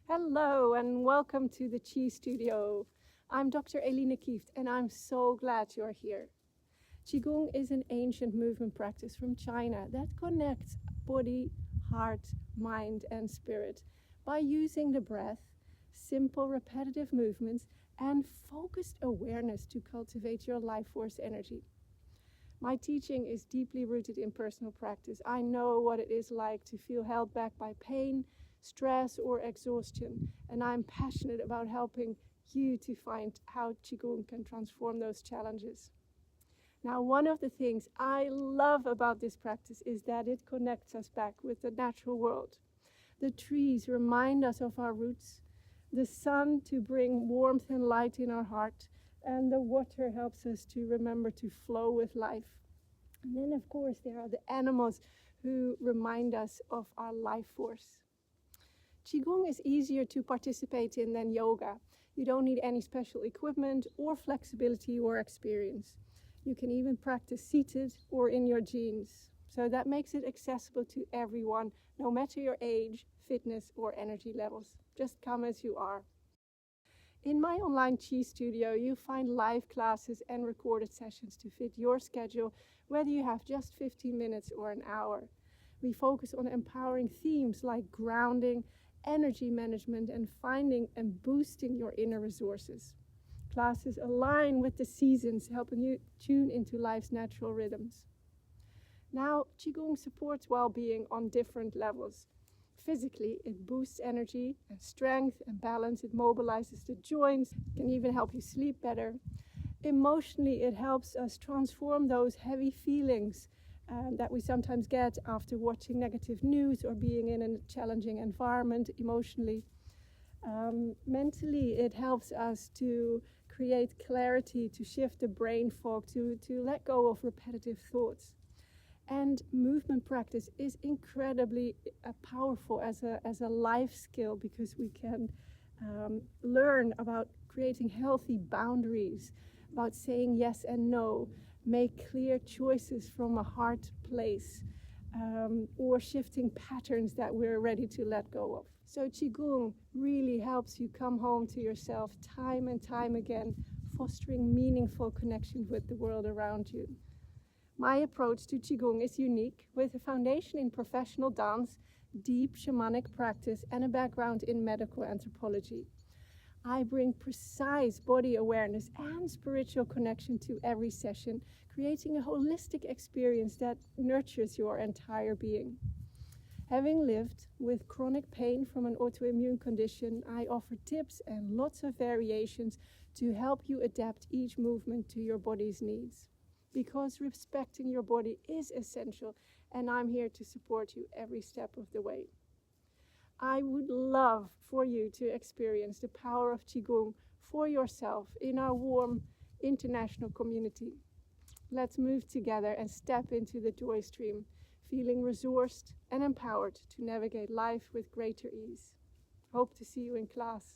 Hello and welcome to the Qi Studio. I'm Dr. Eline Kieft and I'm so glad you're here. Qi Gong is an ancient movement practice from China that connects body, heart, mind and spirit by using the breath, simple repetitive movements and focused awareness to cultivate your life force energy. My teaching is deeply rooted in personal practice. I know what it is like to feel held back by pain, stress or exhaustion, and I'm passionate about helping you to find how Qigong can transform those challenges. Now, one of the things I love about this practice is that it connects us back with the natural world. The trees remind us of our roots, the sun to bring warmth and light in our heart, and the water helps us to remember to flow with life. And then, of course, there are the animals who remind us of our life force. Qigong is easier to participate in than yoga. You don't need any special equipment or flexibility or experience. You can even practice seated or in your jeans. So that makes it accessible to everyone, no matter your age, fitness or energy levels. Just come as you are. In my online Qi Studio, you find live classes and recorded sessions to fit your schedule, whether you have just 15 minutes or an hour. We focus on empowering themes like grounding, energy management, and finding and boosting your inner resources. Classes align with the seasons, helping you tune into life's natural rhythms. Now, Qigong supports well-being on different levels. Physically, it boosts energy and strength and balance. It mobilizes the joints, can even help you sleep better. Emotionally, it helps us transform those heavy feelings that we sometimes get after watching negative news or being in a challenging environment emotionally. Mentally, it helps us to create clarity, to shift the brain fog, to let go of repetitive thoughts. And movement practice is incredibly powerful as a life skill, because we can learn about creating healthy boundaries, about saying yes and no, make clear choices from a heart place, or shifting patterns that we're ready to let go of. So Qigong really helps you come home to yourself time and time again, fostering meaningful connections with the world around you. My approach to Qigong is unique, with a foundation in professional dance, deep shamanic practice, and a background in medical anthropology. I bring precise body awareness and spiritual connection to every session, creating a holistic experience that nurtures your entire being. Having lived with chronic pain from an autoimmune condition, I offer tips and lots of variations to help you adapt each movement to your body's needs. Because respecting your body is essential, and I'm here to support you every step of the way. I would love for you to experience the power of Qigong for yourself in our warm international community. Let's move together and step into the joy stream, feeling resourced and empowered to navigate life with greater ease. Hope to see you in class.